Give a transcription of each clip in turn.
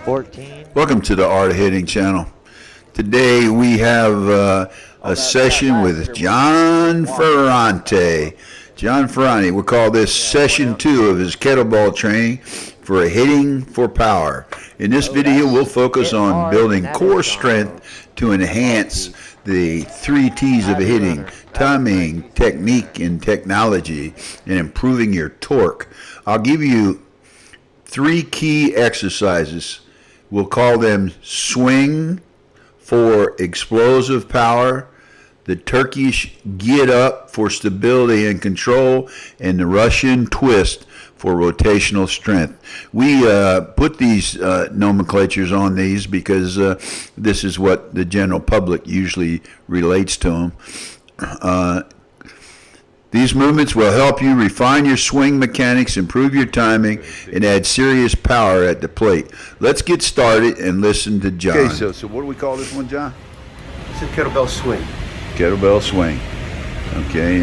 14. Welcome to the Art of Hitting channel. Today we have a session with John Feronti. John Feronti, we'll call this session 2 of his kettlebell training for hitting for power. In this video we'll focus on building core strength to enhance the 3 T's of hitting: timing, technique, and technology, and improving your torque. I'll give you 3 key exercises. We'll call them swing for explosive power, the Turkish get up for stability and control, and the Russian twist for rotational strength. We put these nomenclatures on these because this is what the general public usually relates to them. These movements will help you refine your swing mechanics, improve your timing, and add serious power at the plate. Let's get started and listen to John. Okay, so what do we call this one, John? It's a kettlebell swing. Kettlebell swing. Okay,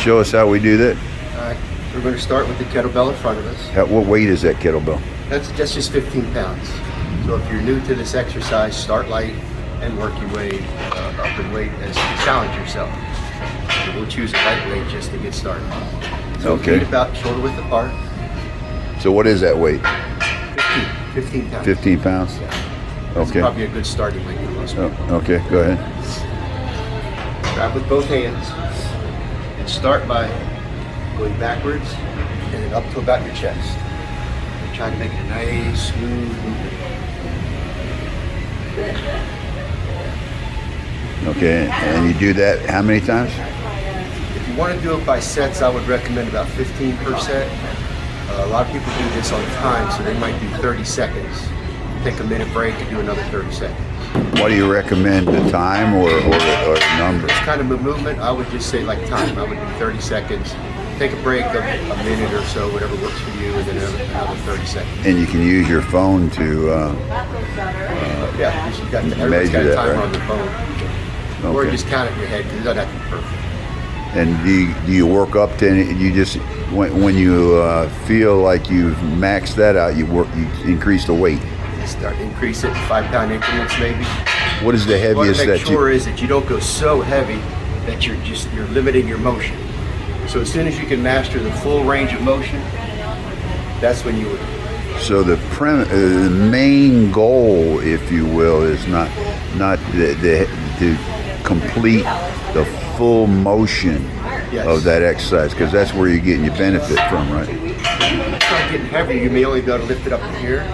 show us how we do that. We're going to start with the kettlebell in front of us. What weight is that kettlebell? That's just 15 pounds. So if you're new to this exercise, start light and work your way up in weight as you challenge yourself. So we'll choose a light weight just to get started. So okay. Feet about shoulder width apart. So what is that weight? 15 pounds. 15 pounds? Yeah. That's okay. probably a good starting weight for most people. Okay, go ahead. Grab with both hands and start by going backwards and then up to about your chest. Trying to make it a nice, smooth movement. Okay, and you do that how many times? If you want to do it by sets, I would recommend about 15%. A lot of people do this on time, so they might do 30 seconds. Take a minute break and do another 30 seconds. What do you recommend, the time or number? This kind of movement, I would just say like time. I would do 30 seconds. Take a break of a minute or so, whatever works for you, and then another 30 seconds. And you can use your phone to yeah, because you've got everybody's got a timer on the phone. Okay. Or just count it in your head, because it doesn't have to be perfect. And do you work up to any, you just, when you feel like you've maxed that out, you increase the weight? You start increase it in 5-pound increments maybe. What is the heaviest that you... What to make sure is that you don't go so heavy that you're limiting your motion. So as soon as you can master the full range of motion, that's when you would. So the main goal, if you will, is not to complete the full motion of that exercise, because that's where you're getting your benefit from, right? If you start getting heavy, you may only be able to lift it up to here,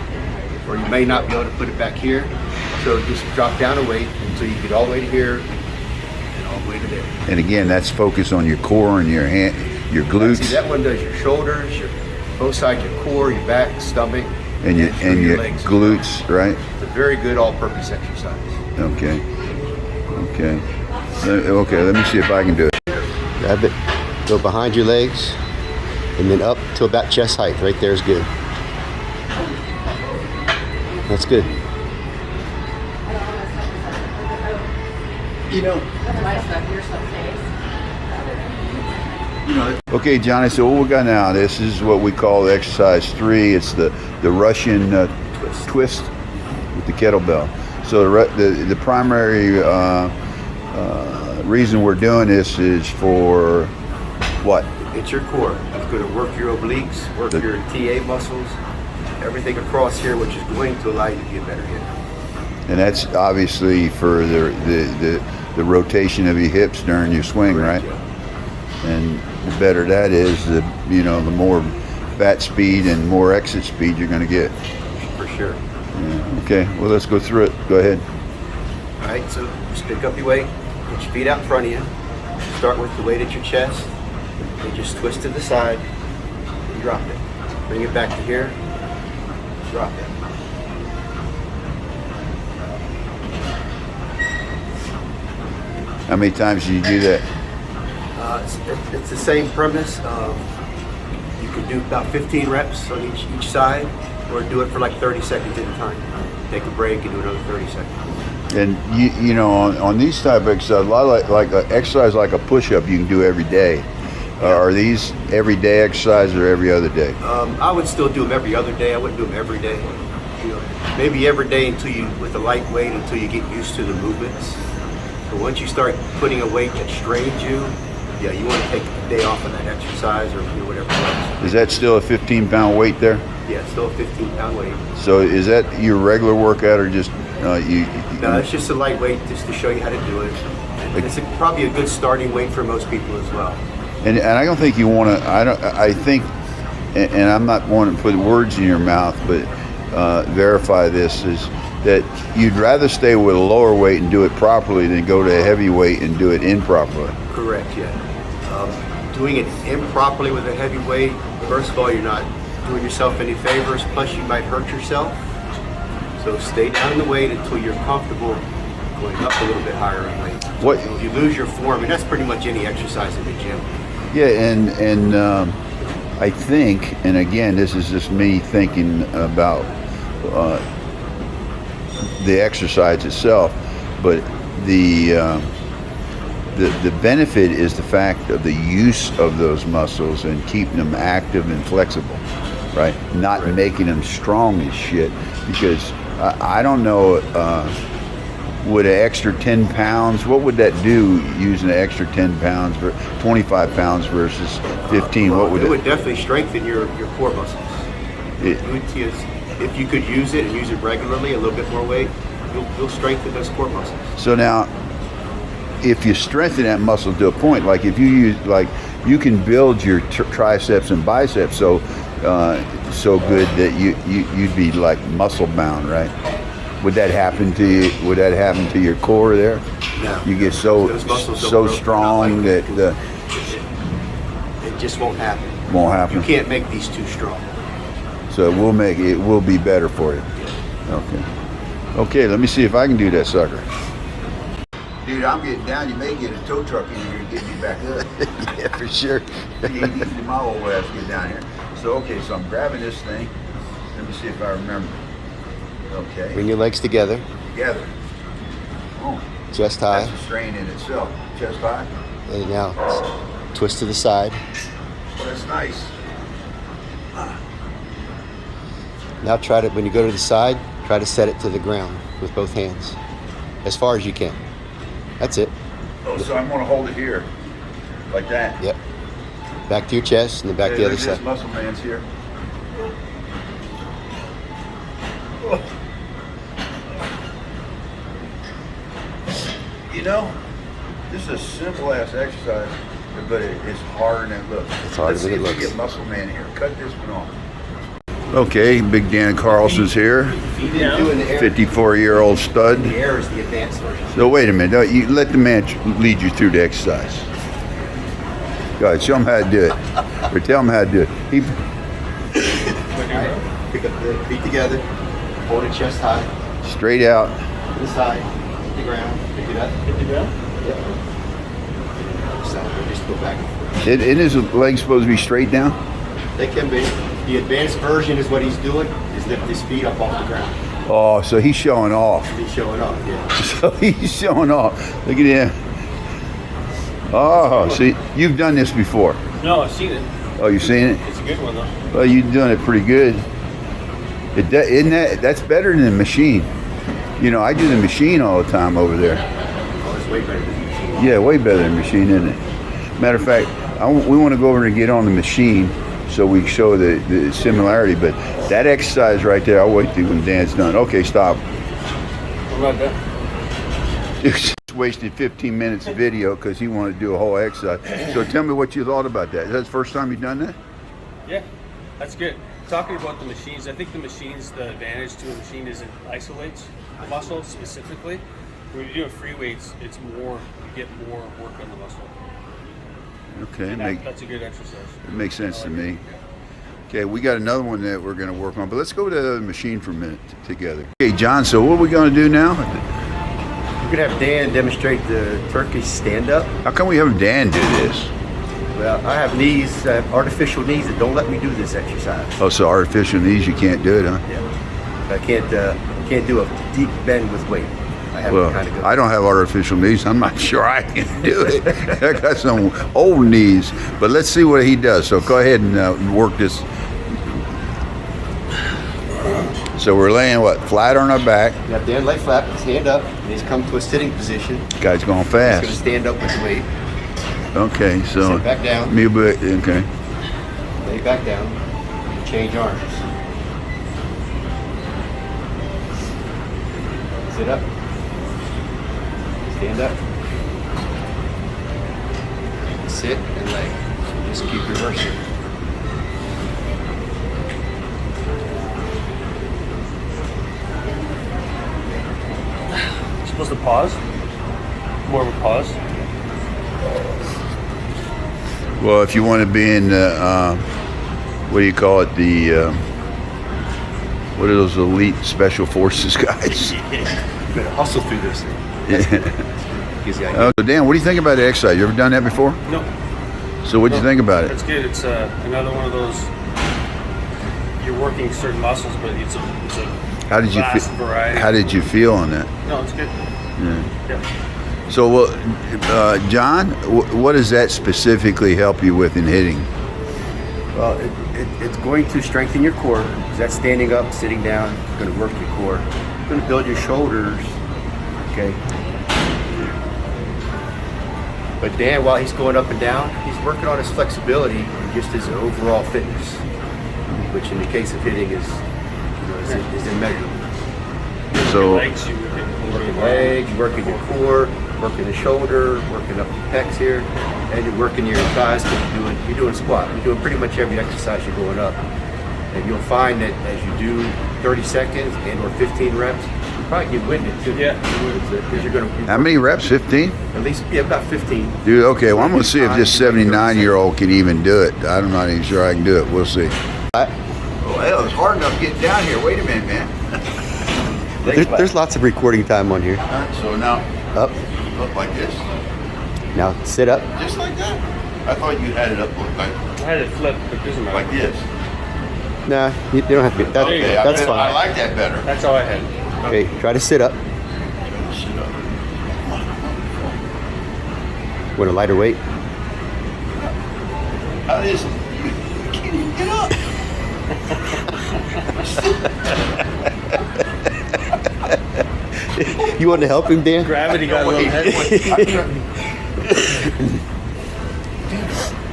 or you may not be able to put it back here. So just drop down a weight until you get all the way to here and all the way to there. And again, that's focused on your core and your glutes. See, that one does your shoulders, both sides, your core, your back, stomach, and your legs, glutes, right? It's a very good all-purpose exercise. Okay. Okay, let me see if I can do it. Grab it, go behind your legs, and then up to about chest height. Right there is good. That's good. Okay, Johnny, so what we got now, this is what we call exercise 3. It's the Russian twist with the kettlebell. So the primary reason we're doing this is for what? It's your core. It's going to work your obliques, work your TA muscles, everything across here, which is going to allow you to be a better hitter. And that's obviously for the rotation of your hips during your swing, right? Yeah. And the better that is, the more bat speed and more exit speed you're going to get. For sure. Yeah. Okay, well, let's go through it. Go ahead. All right, so just pick up your weight, put your feet out in front of you. Start with the weight at your chest, and just twist to the side and drop it. Bring it back to here, drop it. How many times do you do that? It's the same premise. You can do about 15 reps on each side, or do it for like 30 seconds at a time. Take a break and do another 30 seconds. And you know, on these type of exercises, a lot like an exercise like a push-up, you can do every day. Are these everyday exercises or every other day? I would still do them every other day. I wouldn't do them every day. You know, maybe every day with a light weight until you get used to the movements. But once you start putting a weight that strains you, yeah, you want to take a day off of that exercise or whatever it Is that still a 15-pound weight there? is. Yeah, it's still a 15-pound weight. So is that your regular workout or just you? No, it's just a light weight just to show you how to do it. And it's probably a good starting weight for most people as well. And I don't think you want to. I think, and I'm not wanting to put words in your mouth, but verify this is that you'd rather stay with a lower weight and do it properly than go to a heavy weight and do it improperly. Correct. Yeah. Doing it improperly with a heavy weight, first of all, you're not doing yourself any favors. Plus, you might hurt yourself. So stay down in the weight until you're comfortable going up a little bit higher in weight. What if you lose your form, and that's pretty much any exercise in the gym. Yeah, and I think, and again, this is just me thinking about the exercise itself, but the benefit is the fact of the use of those muscles and keeping them active and flexible, right? Not making them strong as shit, because I don't know, would an extra 10 pounds, what would that do using an extra 10 pounds, 25 pounds versus 15? Well, what would it would definitely strengthen your core muscles. If you could use it and use it regularly, a little bit more weight, you'll strengthen those core muscles. So now, if you strengthen that muscle to a point, like if you use, like you can build your triceps and biceps so good that you'd be like muscle bound, right? Would that happen to you? Would that happen to your core there? No. You get so strong that it just won't happen. Won't happen. You can't make these too strong. So it will be better for you. Okay. Okay, let me see if I can do that sucker. Dude, I'm getting down. You may get a tow truck in here and get me back up. Yeah, for sure. You ain't easy my old ass to get down here. So, okay, so I'm grabbing this thing. Let me see if I remember. Okay. Bring your legs together. Together. Oh. Chest high. That's a strain in itself. Chest high. And now twist to the side. Well, that's nice. Now try to, when you go to the side, try to set it to the ground with both hands. As far as you can. That's it. Oh, so I'm going to hold it here. Like that? Yep. Back to your chest and then back to the other side. This muscle man's here. You know, this is a simple ass exercise, but it's harder than it looks. It's harder than it looks. Let's see if we get muscle man here. Cut this one off. Okay, Big Dan Carlson's here. 54-year-old stud. The air is the advanced version. So wait a minute. You let the man lead you through the exercise. Go ahead, show him how to do it. Or tell him how to do it. Pick up the feet together. Hold it chest high. Straight out. To the side. Hit the ground. Pick it up. Hit the ground? Yep. So just go back and forth. Isn't his legs supposed to be straight down? They can be. The advanced version is what he's doing, is lift his feet up off the ground. Oh, so he's showing off. He's showing off, yeah. So he's showing off. Look at him. Oh, see, you've done this before. No, I've seen it. Oh, you've seen it? It's a good one, though. Well, you're doing it pretty good. That's better than the machine. You know, I do the machine all the time over there. Oh, it's way better than the machine. Yeah, way better than the machine, isn't it? Matter of fact, we want to go over and get on the machine so we show the similarity. But that exercise right there, I'll wait till when Dan's done. Okay, stop. I'm not done. Just wasted 15 minutes of video because he wanted to do a whole exercise. So tell me what you thought about that. Is that the first time you've done that? Yeah, that's good. Talking about the machines, I think the advantage to a machine is it isolates the muscle specifically. When you're doing free weights, it's more, you get more work on the muscle. Okay, That's a good exercise. It makes sense to me. Okay, we got another one that we're going to work on, but let's go to the machine for a minute together. Okay, John, so what are we going to do now? You could have Dan demonstrate the Turkish stand-up. How come we have Dan do this? Well, I have knees, artificial knees that don't let me do this exercise. Oh, so artificial knees, you can't do it, huh? Yeah. I can't do a deep bend with weight. Well, I don't have artificial knees. I'm not sure I can do it. I got some old knees, but let's see what he does. So go ahead and work this. So we're laying what, flat on our back. You have Dan lay flat, stand up, and he's come to a sitting position. Guy's going He's going to fast. stand up with the weight. Okay, so Sit back down. me a bit. Okay. Lay back down. Change arms. Sit up. Stand up. Sit and lay. Just keep reversing. Supposed to pause? More of a pause? Well, if you want to be in the, what do you call it? The what are those elite special forces guys? You better hustle through this thing. Yeah. Gives you the idea. So Dan, what do you think about the exercise? You ever done that before? No. So what do you think about it? It's good. It's another one of those. You're working certain muscles, but it's a How did you vast feel? variety. How did you feel on that? No, it's good. Yeah. Yeah. So, John, what does that specifically help you with in hitting? Well, it's going to strengthen your core. Because that's standing up, sitting down. It's going to work your core. It's going to build your shoulders. Okay. But Dan, while he's going up and down, he's working on his flexibility and just his overall fitness, which in the case of hitting is immeasurable. So, Legs, you can Working legs, working your core, working the shoulder, working up the pecs here, and you're working your thighs. You're doing squat. You're doing pretty much every exercise you're going up, and you'll find that as you do 30 seconds and or 15 reps, you probably get winded too. Yeah. Because you're going to. how many reps? 15? At least about 15. Dude, okay. Well, I'm gonna see if this 79-year-old can even do it. I'm not even sure I can do it. We'll see. Well, hell, it's hard enough getting down here. Wait a minute, man. There's lots of recording time on here. All right, so now Up. up like this, Now sit up. just like that. I thought you had it up like I had it flip, but it doesn't matter. like this. Nah, you don't have to. There you go. That's I fine. like that better. That's how I had it. Okay, try to sit up. Sit up. With a lighter weight. How is it? You can't even get up. You want to help him, Dan? Gravity got a little heavy.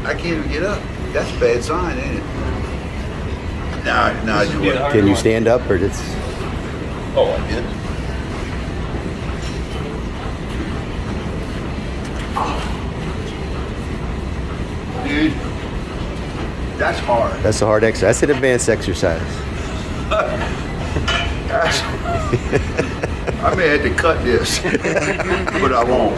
I can't even get up. That's a bad sign, ain't it? No, I do Yeah, it. hard Can you one. stand up or just? Oh, I did. Dude, that's hard. That's a hard exercise. That's an advanced exercise. That's, I may have to cut this, but I won't.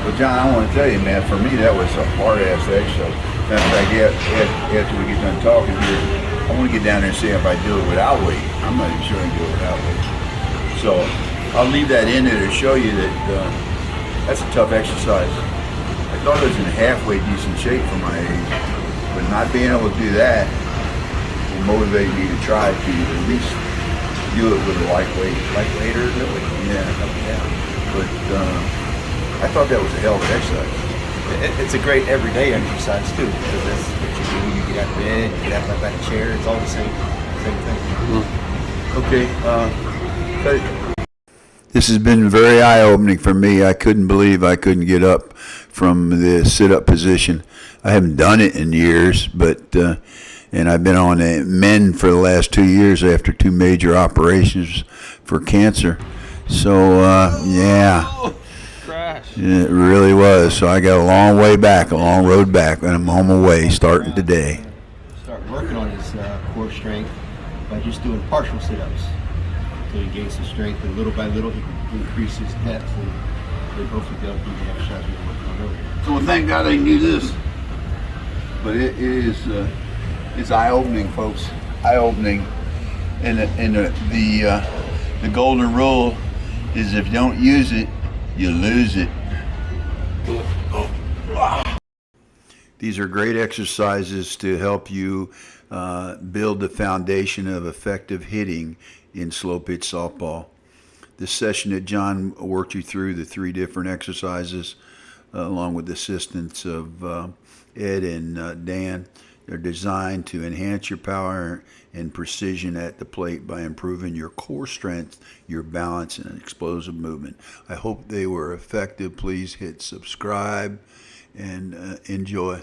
Well, John, I want to tell you, man, for me, that was a hard-ass exercise. In fact, after we get done talking here, I want to get down there and see if I do it without weight. I'm not even sure I can do it without weight. So I'll leave that in there to show you that that's a tough exercise. I thought I was in halfway decent shape for my age, but not being able to do that will motivate me to try to at least do it with a lightweight. Lightweighter, really? Yeah. But I thought that was a hell of an exercise. It's a great everyday exercise too, because that's what you do. You get out of bed, you get out of that chair. It's all the same thing. Okay. This has been very eye-opening for me. I couldn't believe I couldn't get up from the sit-up position. I haven't done it in years, but and I've been on a mend for the last 2 years after 2 major operations for cancer. So yeah. Crash. It really was. So I got a long way back, a long road back, and I'm on my way starting today. Start working on his core strength by just doing partial sit-ups until he gains some strength, and little by little he can increase his depth and hopefully be able to do the exercise we were working on earlier. So thank God I knew this. But it is it's eye-opening, folks. Eye-opening. And the golden rule is if you don't use it, you lose it. These are great exercises to help you build the foundation of effective hitting in slow pitch softball. This session that John worked you through, the 3 different exercises, along with the assistance of Ed and Dan, They're designed to enhance your power and precision at the plate by improving your core strength, your balance, and explosive movement. I hope they were effective. Please hit subscribe and enjoy.